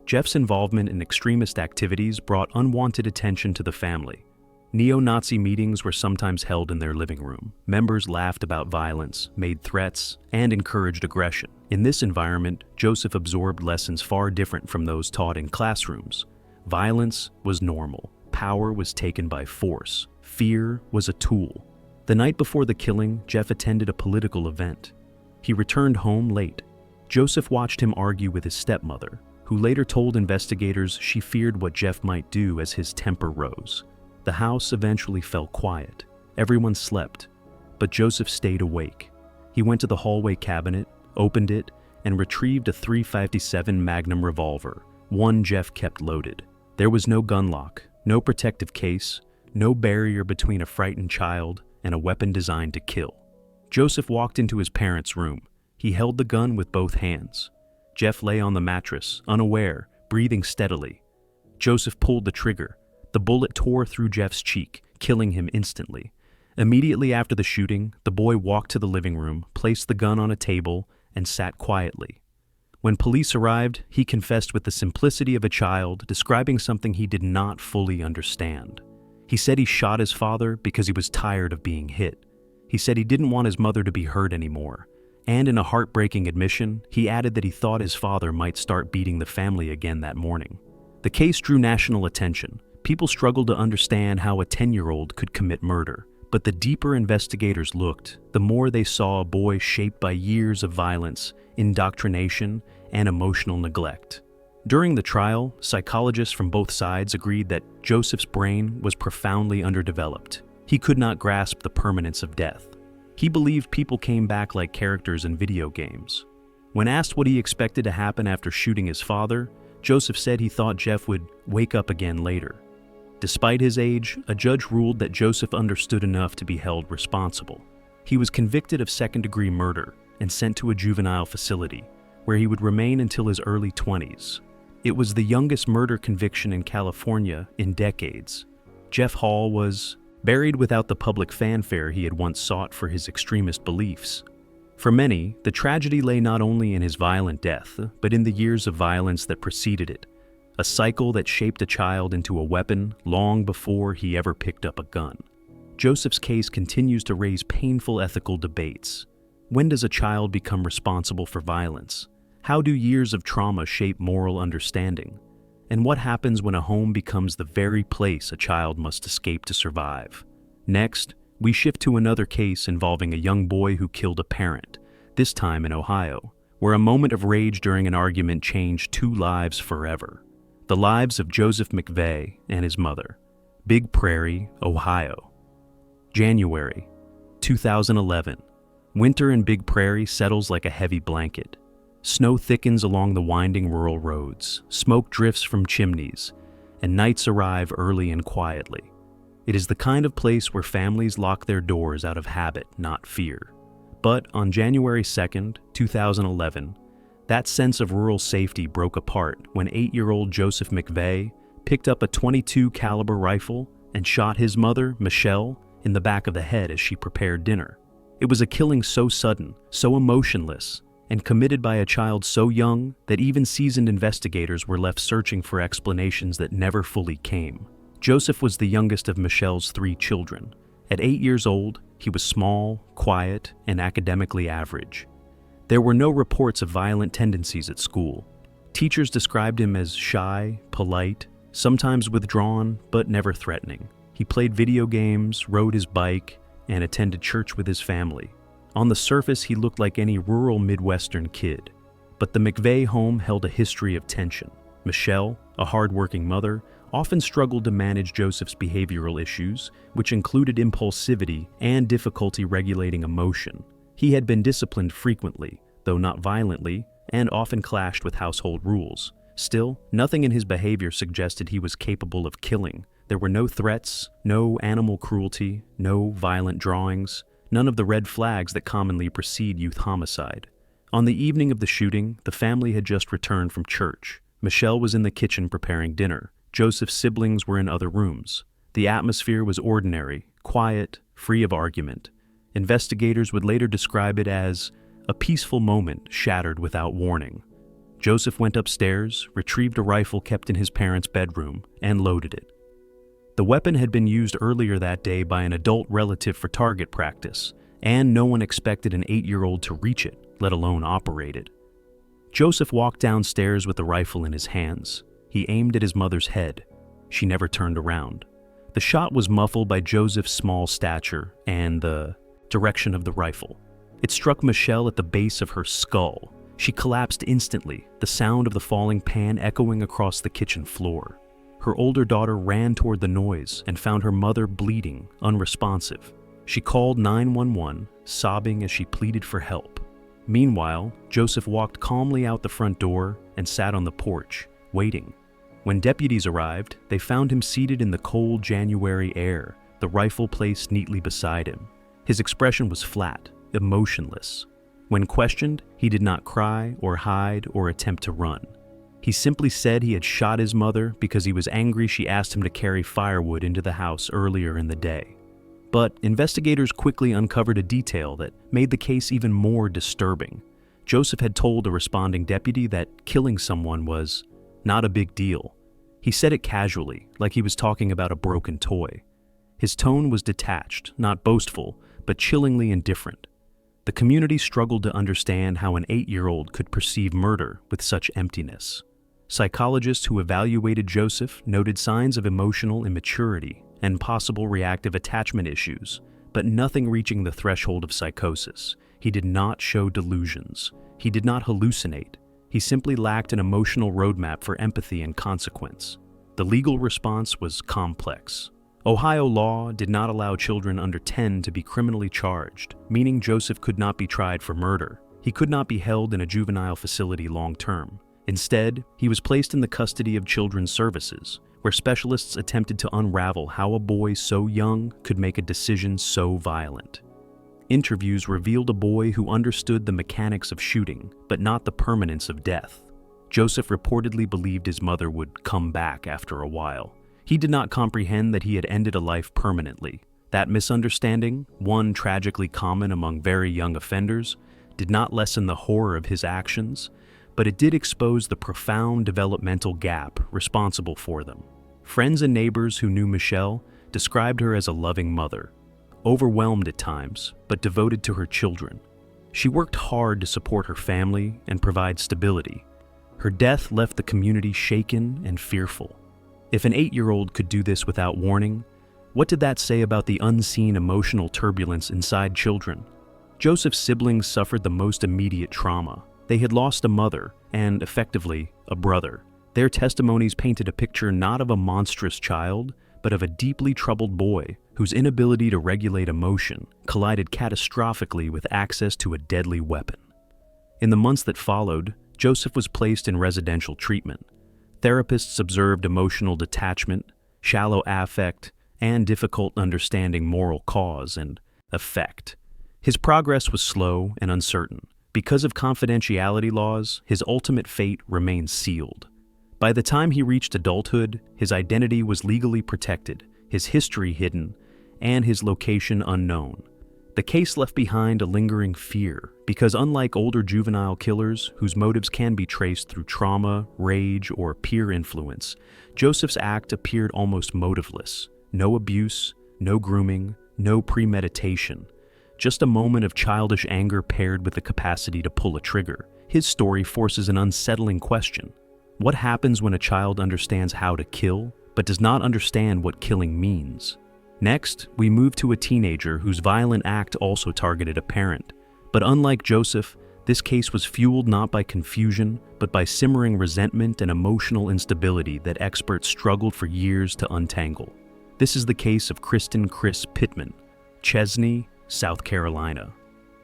Jeff's involvement in extremist activities brought unwanted attention to the family. Neo-Nazi meetings were sometimes held in their living room. Members laughed about violence, made threats, and encouraged aggression. In this environment, Joseph absorbed lessons far different from those taught in classrooms. Violence was normal. Power was taken by force. Fear was a tool. The night before the killing, Jeff attended a political event. He returned home late. Joseph watched him argue with his stepmother, who later told investigators she feared what Jeff might do as his temper rose. The house eventually fell quiet. Everyone slept, but Joseph stayed awake. He went to the hallway cabinet, opened it, and retrieved a .357 Magnum revolver, one Jeff kept loaded. There was no gun lock, no protective case, no barrier between a frightened child and a weapon designed to kill. Joseph walked into his parents' room. He held the gun with both hands. Jeff lay on the mattress, unaware, breathing steadily. Joseph pulled the trigger. The bullet tore through Jeff's cheek, killing him instantly. Immediately after the shooting, the boy walked to the living room, placed the gun on a table, and sat quietly. When police arrived, he confessed with the simplicity of a child, describing something he did not fully understand. He said he shot his father because he was tired of being hit. He said he didn't want his mother to be hurt anymore. And in a heartbreaking admission, he added that he thought his father might start beating the family again that morning. The case drew national attention. People struggled to understand how a 10-year-old could commit murder. But the deeper investigators looked, the more they saw a boy shaped by years of violence, indoctrination, and emotional neglect. During the trial, psychologists from both sides agreed that Joseph's brain was profoundly underdeveloped. He could not grasp the permanence of death. He believed people came back like characters in video games. When asked what he expected to happen after shooting his father, Joseph said he thought Jeff would wake up again later. Despite his age, a judge ruled that Joseph understood enough to be held responsible. He was convicted of second-degree murder and sent to a juvenile facility, where he would remain until his early 20s. It was the youngest murder conviction in California in decades. Jeff Hall was buried without the public fanfare he had once sought for his extremist beliefs. For many, the tragedy lay not only in his violent death, but in the years of violence that preceded it, a cycle that shaped a child into a weapon long before he ever picked up a gun. Joseph's case continues to raise painful ethical debates. When does a child become responsible for violence? How do years of trauma shape moral understanding? And what happens when a home becomes the very place a child must escape to survive? Next, we shift to another case involving a young boy who killed a parent, this time in Ohio, where a moment of rage during an argument changed two lives forever. The lives of Joseph McVeigh and his mother. Big Prairie, Ohio. January 2011. Winter in Big Prairie settles like a heavy blanket. Snow thickens along the winding rural roads, smoke drifts from chimneys, and nights arrive early and quietly. It is the kind of place where families lock their doors out of habit, not fear. But on January 2nd, 2011, that sense of rural safety broke apart when 8-year-old Joseph McVeigh picked up a .22 caliber rifle and shot his mother, Michelle, in the back of the head as she prepared dinner. It was a killing so sudden, so emotionless, and committed by a child so young that even seasoned investigators were left searching for explanations that never fully came. Joseph was the youngest of Michelle's 3 children. At 8 years old, he was small, quiet, and academically average. There were no reports of violent tendencies at school. Teachers described him as shy, polite, sometimes withdrawn, but never threatening. He played video games, rode his bike, and attended church with his family. On the surface, he looked like any rural Midwestern kid. But the McVeigh home held a history of tension. Michelle, a hard-working mother, often struggled to manage Joseph's behavioral issues, which included impulsivity and difficulty regulating emotion. He had been disciplined frequently, though not violently, and often clashed with household rules. Still, nothing in his behavior suggested he was capable of killing. There were no threats, no animal cruelty, no violent drawings, none of the red flags that commonly precede youth homicide. On the evening of the shooting, the family had just returned from church. Michelle was in the kitchen preparing dinner. Joseph's siblings were in other rooms. The atmosphere was ordinary, quiet, free of argument. Investigators would later describe it as a peaceful moment shattered without warning. Joseph went upstairs, retrieved a rifle kept in his parents' bedroom, and loaded it. The weapon had been used earlier that day by an adult relative for target practice, and no one expected an 8-year-old to reach it, let alone operate it. Joseph walked downstairs with the rifle in his hands. He aimed at his mother's head. She never turned around. The shot was muffled by Joseph's small stature and the direction of the rifle. It struck Michelle at the base of her skull. She collapsed instantly, the sound of the falling pan echoing across the kitchen floor. Her older daughter ran toward the noise and found her mother bleeding, unresponsive. She called 911, sobbing as she pleaded for help. Meanwhile, Joseph walked calmly out the front door and sat on the porch, waiting. When deputies arrived, they found him seated in the cold January air, the rifle placed neatly beside him. His expression was flat, emotionless. When questioned, he did not cry or hide or attempt to run. He simply said he had shot his mother because he was angry she asked him to carry firewood into the house earlier in the day. But investigators quickly uncovered a detail that made the case even more disturbing. Joseph had told a responding deputy that killing someone was not a big deal. He said it casually, like he was talking about a broken toy. His tone was detached, not boastful, but chillingly indifferent. The community struggled to understand how an 8-year-old could perceive murder with such emptiness. Psychologists who evaluated Joseph noted signs of emotional immaturity and possible reactive attachment issues, but nothing reaching the threshold of psychosis. He did not show delusions. He did not hallucinate. He simply lacked an emotional roadmap for empathy and consequence. The legal response was complex. Ohio law did not allow children under 10 to be criminally charged, meaning Joseph could not be tried for murder. He could not be held in a juvenile facility long term. Instead, he was placed in the custody of Children's Services, where specialists attempted to unravel how a boy so young could make a decision so violent. Interviews revealed a boy who understood the mechanics of shooting, but not the permanence of death. Joseph reportedly believed his mother would come back after a while. He did not comprehend that he had ended a life permanently. That misunderstanding, one tragically common among very young offenders, did not lessen the horror of his actions, but it did expose the profound developmental gap responsible for them. Friends and neighbors who knew Michelle described her as a loving mother, overwhelmed at times, but devoted to her children. She worked hard to support her family and provide stability. Her death left the community shaken and fearful. If an 8-year-old could do this without warning, what did that say about the unseen emotional turbulence inside children? Joseph's siblings suffered the most immediate trauma. They had lost a mother and, effectively, a brother. Their testimonies painted a picture not of a monstrous child, but of a deeply troubled boy whose inability to regulate emotion collided catastrophically with access to a deadly weapon. In the months that followed, Joseph was placed in residential treatment. Therapists observed emotional detachment, shallow affect, and difficult understanding moral cause and effect. His progress was slow and uncertain. Because of confidentiality laws, his ultimate fate remained sealed. By the time he reached adulthood, his identity was legally protected, his history hidden, and his location unknown. The case left behind a lingering fear, because unlike older juvenile killers whose motives can be traced through trauma, rage, or peer influence, Joseph's act appeared almost motiveless. No abuse, no grooming, no premeditation. Just a moment of childish anger paired with the capacity to pull a trigger. His story forces an unsettling question. What happens when a child understands how to kill, but does not understand what killing means? Next, we move to a teenager whose violent act also targeted a parent. But unlike Joseph, this case was fueled not by confusion, but by simmering resentment and emotional instability that experts struggled for years to untangle. This is the case of Kristen "Chris" Pittman, Chesney, South Carolina.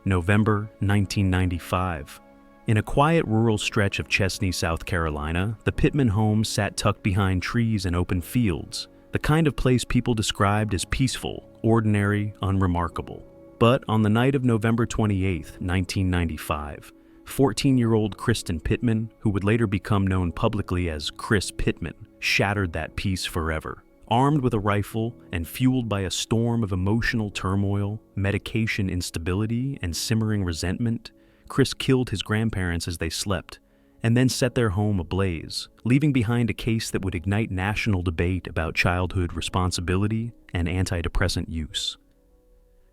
November 1995. In a quiet rural stretch of Chesney, South Carolina, the Pittman home sat tucked behind trees and open fields, the kind of place people described as peaceful, ordinary, unremarkable. But on the night of November 28, 1995, 14-year-old Kristen Pittman, who would later become known publicly as Chris Pittman, shattered that peace forever. Armed with a rifle and fueled by a storm of emotional turmoil, medication instability, and simmering resentment, Chris killed his grandparents as they slept, and then set their home ablaze, leaving behind a case that would ignite national debate about childhood responsibility and antidepressant use.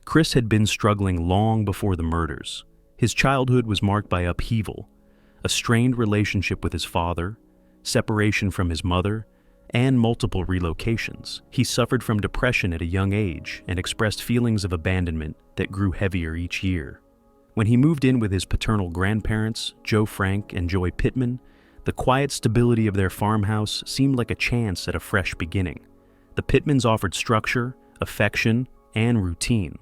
Chris had been struggling long before the murders. His childhood was marked by upheaval, a strained relationship with his father, separation from his mother, and multiple relocations. He suffered from depression at a young age and expressed feelings of abandonment that grew heavier each year. When he moved in with his paternal grandparents, Joe Frank and Joy Pittman, the quiet stability of their farmhouse seemed like a chance at a fresh beginning. The Pittmans offered structure, affection, and routine.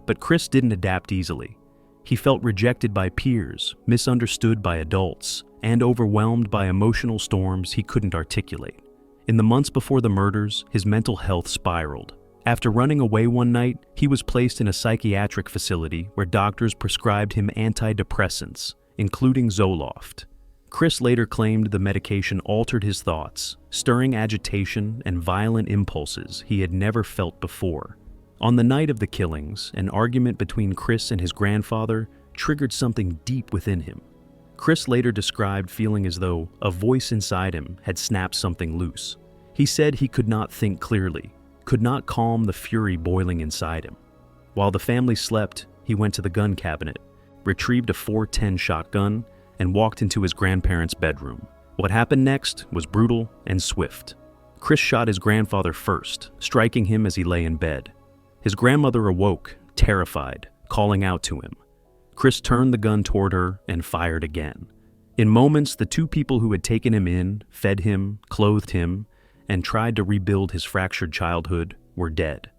But Chris didn't adapt easily. He felt rejected by peers, misunderstood by adults, and overwhelmed by emotional storms he couldn't articulate. In the months before the murders, his mental health spiraled. After running away one night, he was placed in a psychiatric facility where doctors prescribed him antidepressants, including Zoloft. Chris later claimed the medication altered his thoughts, stirring agitation and violent impulses he had never felt before. On the night of the killings, an argument between Chris and his grandfather triggered something deep within him. Chris later described feeling as though a voice inside him had snapped something loose. He said he could not think clearly, could not calm the fury boiling inside him. While the family slept, he went to the gun cabinet, retrieved a .410 shotgun, and walked into his grandparents' bedroom. What happened next was brutal and swift. Chris shot his grandfather first, striking him as he lay in bed. His grandmother awoke, terrified, calling out to him. Chris turned the gun toward her and fired again. In moments, the two people who had taken him in, fed him, clothed him, and tried to rebuild his fractured childhood were dead.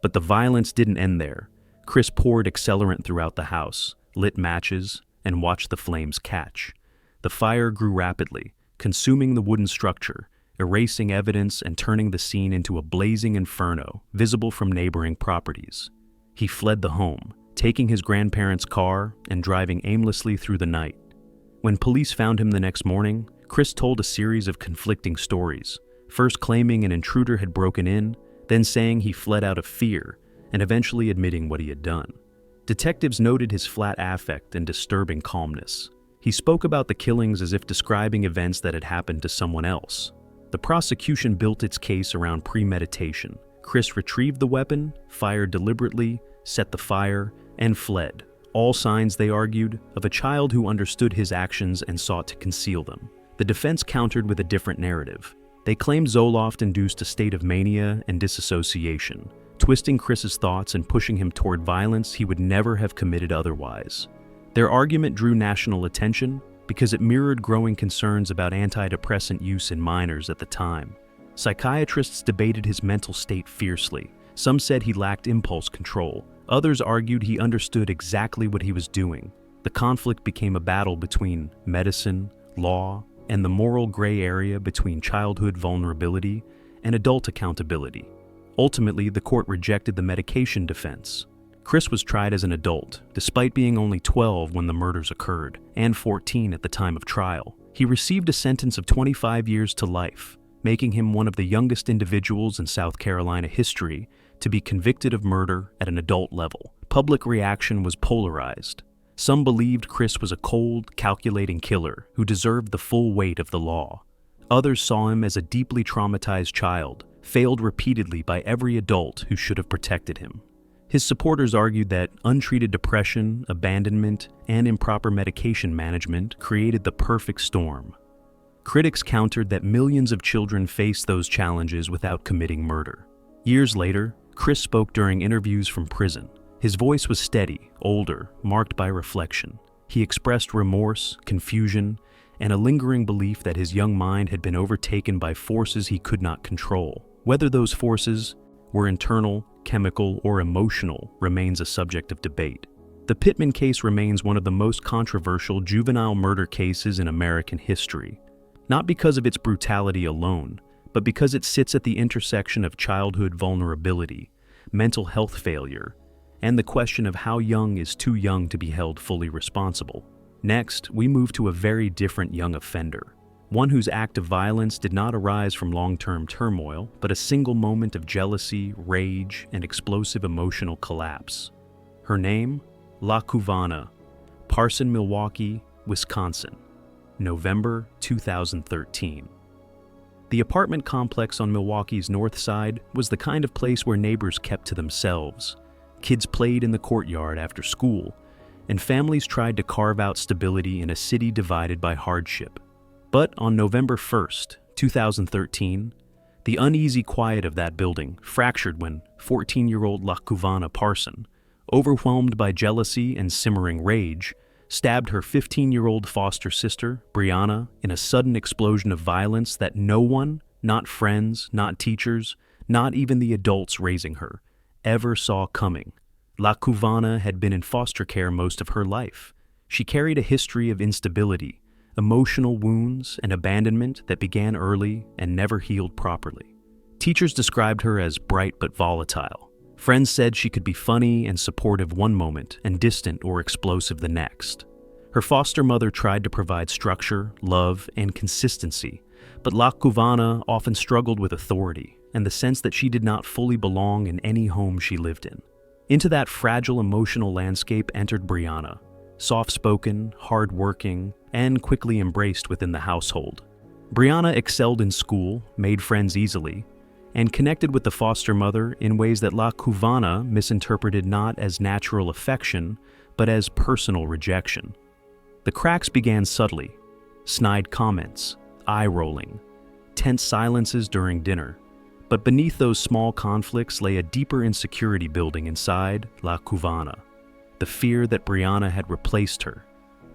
But the violence didn't end there. Chris poured accelerant throughout the house, lit matches, and watched the flames catch. The fire grew rapidly, consuming the wooden structure, erasing evidence and turning the scene into a blazing inferno visible from neighboring properties. He fled the home, taking his grandparents' car and driving aimlessly through the night. When police found him the next morning, Chris told a series of conflicting stories, first claiming an intruder had broken in, then saying he fled out of fear, and eventually admitting what he had done. Detectives noted his flat affect and disturbing calmness. He spoke about the killings as if describing events that had happened to someone else. The prosecution built its case around premeditation. Chris retrieved the weapon, fired deliberately, set the fire, and fled. All signs, they argued, of a child who understood his actions and sought to conceal them. The defense countered with a different narrative. They claimed Zoloft induced a state of mania and disassociation, twisting Chris's thoughts and pushing him toward violence he would never have committed otherwise. Their argument drew national attention because it mirrored growing concerns about antidepressant use in minors at the time. Psychiatrists debated his mental state fiercely. Some said he lacked impulse control. Others argued he understood exactly what he was doing. The conflict became a battle between medicine, law, and the moral gray area between childhood vulnerability and adult accountability. Ultimately, the court rejected the medication defense. Chris was tried as an adult, despite being only 12 when the murders occurred, and 14 at the time of trial. He received a sentence of 25 years to life, making him one of the youngest individuals in South Carolina history to be convicted of murder at an adult level. Public reaction was polarized. Some believed Chris was a cold, calculating killer who deserved the full weight of the law. Others saw him as a deeply traumatized child, failed repeatedly by every adult who should have protected him. His supporters argued that untreated depression, abandonment, and improper medication management created the perfect storm. Critics countered that millions of children face those challenges without committing murder. Years later, Chris spoke during interviews from prison. His voice was steady, older, marked by reflection. He expressed remorse, confusion, and a lingering belief that his young mind had been overtaken by forces he could not control. Whether those forces were internal, chemical, or emotional remains a subject of debate. The Pittman case remains one of the most controversial juvenile murder cases in American history, not because of its brutality alone, but because it sits at the intersection of childhood vulnerability, mental health failure, and the question of how young is too young to be held fully responsible. Next, we move to a very different young offender, one whose act of violence did not arise from long-term turmoil, but a single moment of jealousy, rage, and explosive emotional collapse. Her name? La Cuvana, Parson, Milwaukee, Wisconsin, November 2013. The apartment complex on Milwaukee's north side was the kind of place where neighbors kept to themselves. Kids played in the courtyard after school, and families tried to carve out stability in a city divided by hardship. But on November 1st, 2013, the uneasy quiet of that building fractured when 14-year-old La Cuvana Parson, overwhelmed by jealousy and simmering rage, stabbed her 15-year-old foster sister, Brianna, in a sudden explosion of violence that no one, not friends, not teachers, not even the adults raising her, ever saw coming. La Cuvana had been in foster care most of her life. She carried a history of instability, emotional wounds, and abandonment that began early and never healed properly. Teachers described her as bright but volatile. Friends said she could be funny and supportive one moment and distant or explosive the next. Her foster mother tried to provide structure, love, and consistency, but La Cuvana often struggled with authority and the sense that she did not fully belong in any home she lived in. Into that fragile emotional landscape entered Brianna, soft-spoken, hard-working, and quickly embraced within the household. Brianna excelled in school, made friends easily, and connected with the foster mother in ways that La Cuvana misinterpreted not as natural affection, but as personal rejection. The cracks began subtly: snide comments, eye-rolling, tense silences during dinner. But beneath those small conflicts lay a deeper insecurity building inside La Cuvana. The fear that Brianna had replaced her.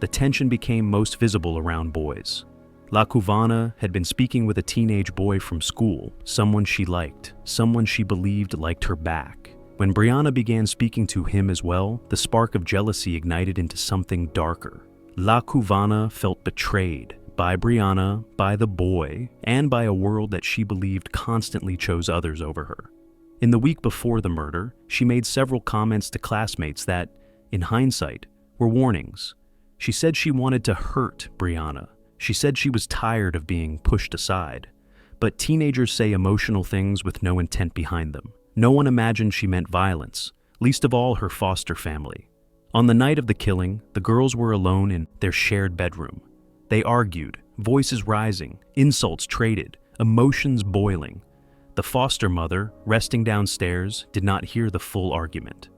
The tension became most visible around boys. La Cuvana had been speaking with a teenage boy from school, someone she liked, someone she believed liked her back. When Brianna began speaking to him as well, the spark of jealousy ignited into something darker. La Cuvana felt betrayed by Brianna, by the boy, and by a world that she believed constantly chose others over her. In the week before the murder, she made several comments to classmates that, in hindsight, were warnings. She said she wanted to hurt Brianna. She said she was tired of being pushed aside. But teenagers say emotional things with no intent behind them. No one imagined she meant violence, least of all her foster family. On the night of the killing, the girls were alone in their shared bedroom. They argued, voices rising, insults traded, emotions boiling. The foster mother, resting downstairs, did not hear the full argument.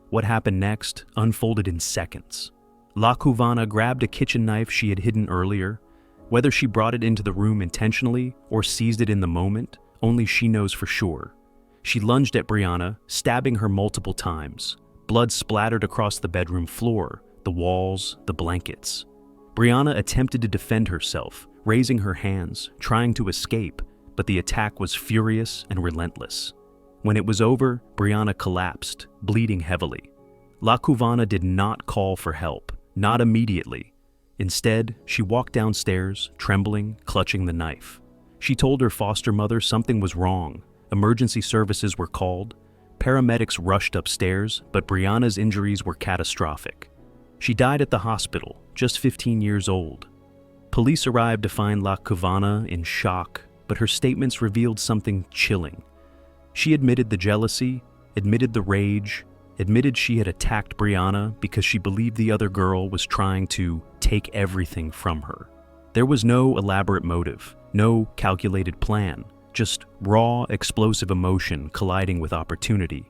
What happened next unfolded in seconds. La Cuvana grabbed a kitchen knife she had hidden earlier. Whether she brought it into the room intentionally or seized it in the moment, only she knows for sure. She lunged at Brianna, stabbing her multiple times. Blood splattered across the bedroom floor, the walls, the blankets. Brianna attempted to defend herself, raising her hands, trying to escape, but the attack was furious and relentless. When it was over, Brianna collapsed, bleeding heavily. La Cuvana did not call for help, not immediately. Instead, she walked downstairs, trembling, clutching the knife. She told her foster mother something was wrong. Emergency services were called. Paramedics rushed upstairs, but Brianna's injuries were catastrophic. She died at the hospital, just 15 years old. Police arrived to find La Cuvana in shock, but her statements revealed something chilling. She admitted the jealousy, admitted the rage, admitted she had attacked Brianna because she believed the other girl was trying to take everything from her. There was no elaborate motive, no calculated plan, just raw, explosive emotion colliding with opportunity.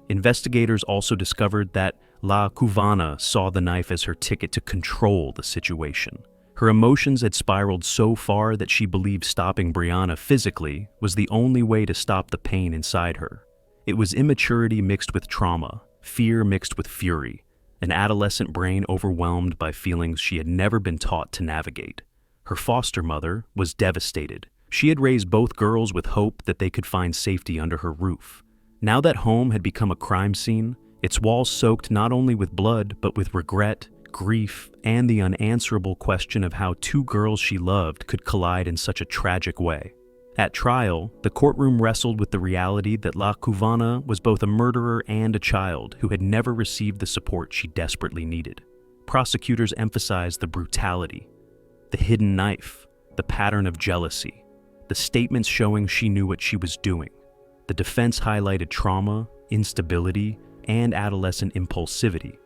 Investigators also discovered that La Cubana saw the knife as her ticket to control the situation. Her emotions had spiraled so far that she believed stopping Brianna physically was the only way to stop the pain inside her. It was immaturity mixed with trauma, fear mixed with fury, an adolescent brain overwhelmed by feelings she had never been taught to navigate. Her foster mother was devastated. She had raised both girls with hope that they could find safety under her roof. Now that home had become a crime scene, its walls soaked not only with blood but with regret, grief, and the unanswerable question of how two girls she loved could collide in such a tragic way. At trial, the courtroom wrestled with the reality that La Cubana was both a murderer and a child who had never received the support she desperately needed. Prosecutors emphasized the brutality, the hidden knife, the pattern of jealousy, the statements showing she knew what she was doing. The defense highlighted trauma, instability, and adolescent impulsivity.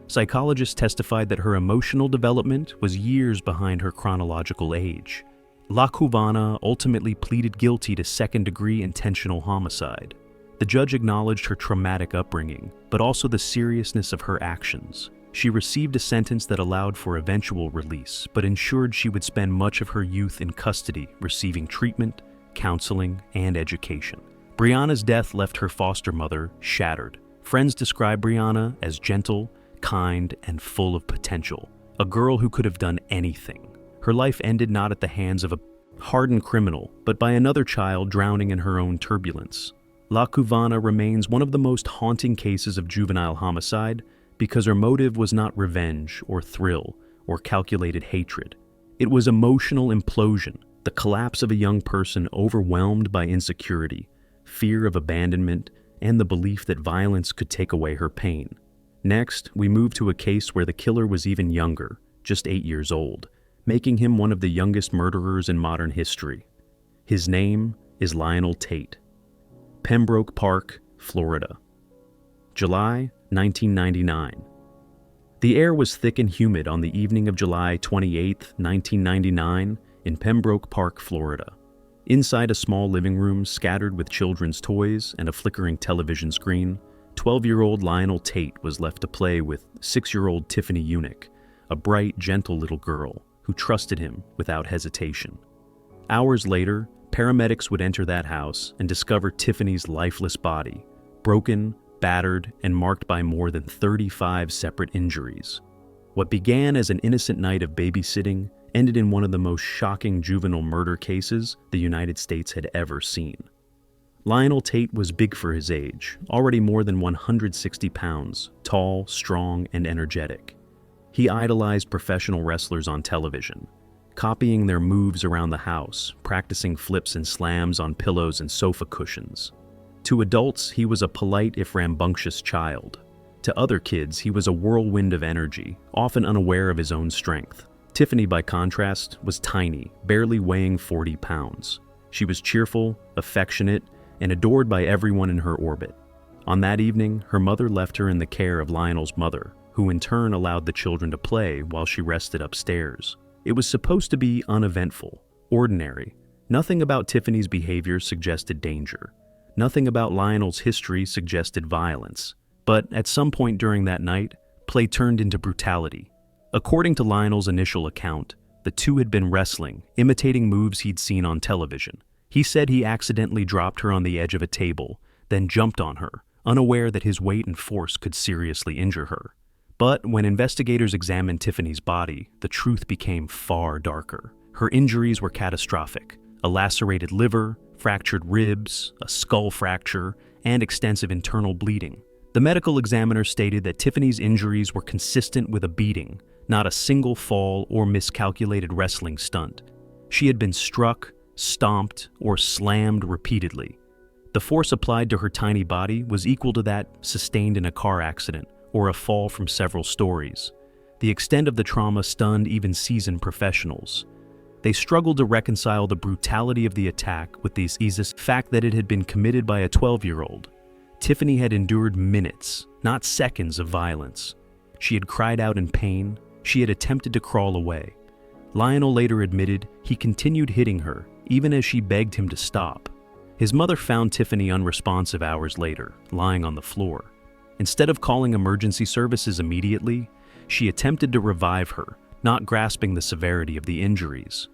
Psychologists testified that her emotional development was years behind her chronological age. La Cubana ultimately pleaded guilty to second-degree intentional homicide. The judge acknowledged her traumatic upbringing, but also the seriousness of her actions. She received a sentence that allowed for eventual release, but ensured she would spend much of her youth in custody, receiving treatment, counseling, and education. Brianna's death left her foster mother shattered. Friends describe Brianna as gentle, kind, and full of potential, a girl who could have done anything. Her life ended not at the hands of a hardened criminal, but by another child drowning in her own turbulence. La Cubana remains one of the most haunting cases of juvenile homicide because her motive was not revenge or thrill or calculated hatred. It was emotional implosion, the collapse of a young person overwhelmed by insecurity, fear of abandonment, and the belief that violence could take away her pain. Next, we move to a case where the killer was even younger, just 8 years old, making him one of the youngest murderers in modern history. His name is Lionel Tate. Pembroke Park, Florida. July 1999. The air was thick and humid on the evening of July 28, 1999, in Pembroke Park, Florida. Inside a small living room scattered with children's toys and a flickering television screen, 12-year-old Lionel Tate was left to play with 6-year-old Tiffany Eunuch, a bright, gentle little girl who trusted him without hesitation. Hours later, paramedics would enter that house and discover Tiffany's lifeless body, broken, battered, and marked by more than 35 separate injuries. What began as an innocent night of babysitting ended in one of the most shocking juvenile murder cases the United States had ever seen. Lionel Tate was big for his age, already more than 160 pounds, tall, strong, and energetic. He idolized professional wrestlers on television, copying their moves around the house, practicing flips and slams on pillows and sofa cushions. To adults, he was a polite if rambunctious child. To other kids, he was a whirlwind of energy, often unaware of his own strength. Tiffany, by contrast, was tiny, barely weighing 40 pounds. She was cheerful, affectionate, and adored by everyone in her orbit. On that evening, her mother left her in the care of Lionel's mother, who in turn allowed the children to play while she rested upstairs. It was supposed to be uneventful, ordinary. Nothing about Tiffany's behavior suggested danger. Nothing about Lionel's history suggested violence. But at some point during that night, play turned into brutality. According to Lionel's initial account, the two had been wrestling, imitating moves he'd seen on television. He said he accidentally dropped her on the edge of a table, then jumped on her, unaware that his weight and force could seriously injure her. But when investigators examined Tiffany's body, the truth became far darker. Her injuries were catastrophic: a lacerated liver, fractured ribs, a skull fracture, and extensive internal bleeding. The medical examiner stated that Tiffany's injuries were consistent with a beating, not a single fall or miscalculated wrestling stunt. She had been struck, stomped, or slammed repeatedly. The force applied to her tiny body was equal to that sustained in a car accident or a fall from several stories. The extent of the trauma stunned even seasoned professionals. They struggled to reconcile the brutality of the attack with the fact that it had been committed by a 12-year-old. Tiffany had endured minutes, not seconds of violence. She had cried out in pain. She had attempted to crawl away. Lionel later admitted he continued hitting her, even as she begged him to stop. His mother found Tiffany unresponsive hours later, lying on the floor. Instead of calling emergency services immediately, she attempted to revive her, not grasping the severity of the injuries.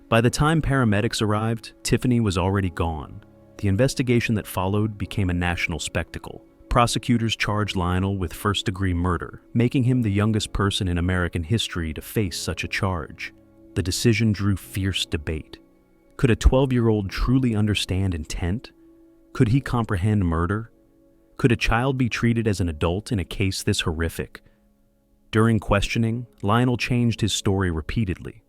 By the time paramedics arrived, Tiffany was already gone. The investigation that followed became a national spectacle. Prosecutors charged Lionel with first-degree murder, making him the youngest person in American history to face such a charge. The decision drew fierce debate. Could a 12-year-old truly understand intent? Could he comprehend murder? Could a child be treated as an adult in a case this horrific? During questioning, Lionel changed his story repeatedly.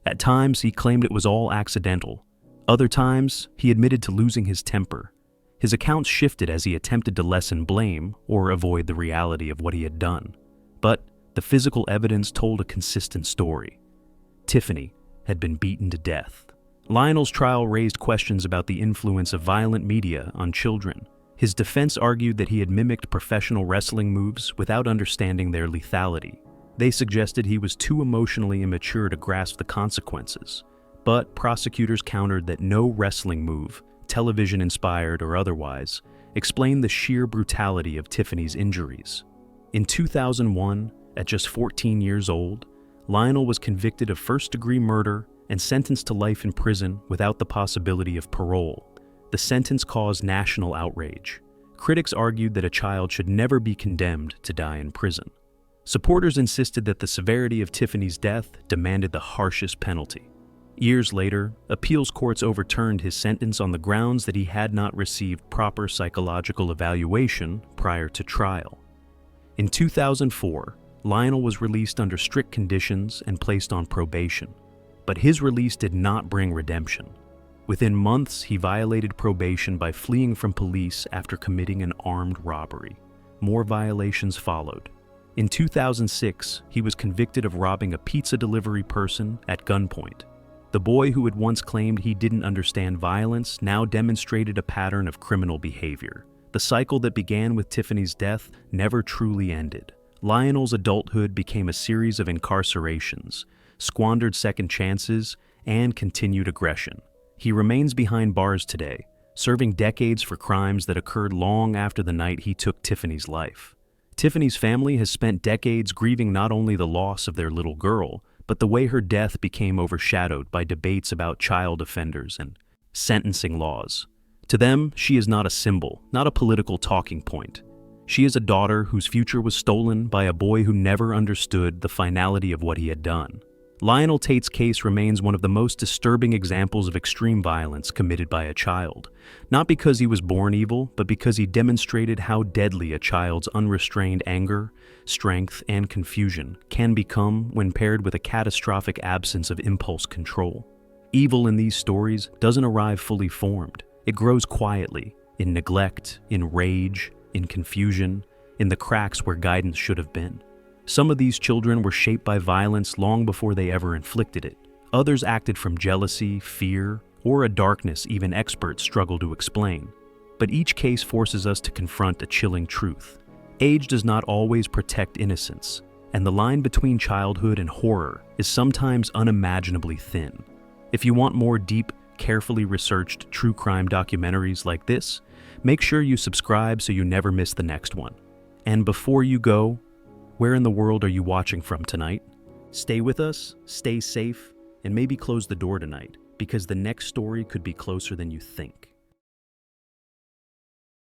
At times, he claimed it was all accidental. Other times, he admitted to losing his temper. His accounts shifted as he attempted to lessen blame or avoid the reality of what he had done. But the physical evidence told a consistent story. Tiffany had been beaten to death. Lionel's trial raised questions about the influence of violent media on children. His defense argued that he had mimicked professional wrestling moves without understanding their lethality. They suggested he was too emotionally immature to grasp the consequences. But prosecutors countered that no wrestling move, television-inspired or otherwise, explained the sheer brutality of Tiffany's injuries. In 2001, at just 14 years old, Lionel was convicted of first-degree murder and sentenced to life in prison without the possibility of parole. The sentence caused national outrage. Critics argued that a child should never be condemned to die in prison. Supporters insisted that the severity of Tiffany's death demanded the harshest penalty. Years later, appeals courts overturned his sentence on the grounds that he had not received proper psychological evaluation prior to trial. In 2004, Lionel was released under strict conditions and placed on probation. But his release did not bring redemption. Within months, he violated probation by fleeing from police after committing an armed robbery. More violations followed. In 2006, he was convicted of robbing a pizza delivery person at gunpoint. The boy who had once claimed he didn't understand violence now demonstrated a pattern of criminal behavior. The cycle that began with Tiffany's death never truly ended. Lionel's adulthood became a series of incarcerations, squandered second chances, and continued aggression. He remains behind bars today, serving decades for crimes that occurred long after the night he took Tiffany's life. Tiffany's family has spent decades grieving not only the loss of their little girl, but the way her death became overshadowed by debates about child offenders and sentencing laws. To them, she is not a symbol, not a political talking point. She is a daughter whose future was stolen by a boy who never understood the finality of what he had done. Lionel Tate's case remains one of the most disturbing examples of extreme violence committed by a child, not because he was born evil, but because he demonstrated how deadly a child's unrestrained anger, strength, and confusion can become when paired with a catastrophic absence of impulse control. Evil in these stories doesn't arrive fully formed. It grows quietly, in neglect, in rage, in confusion, in the cracks where guidance should have been. Some of these children were shaped by violence long before they ever inflicted it. Others acted from jealousy, fear, or a darkness even experts struggle to explain. But each case forces us to confront a chilling truth. Age does not always protect innocence, and the line between childhood and horror is sometimes unimaginably thin. If you want more deep, carefully researched true crime documentaries like this, make sure you subscribe so you never miss the next one. And before you go, where in the world are you watching from tonight? Stay with us, stay safe, and maybe close the door tonight, because the next story could be closer than you think.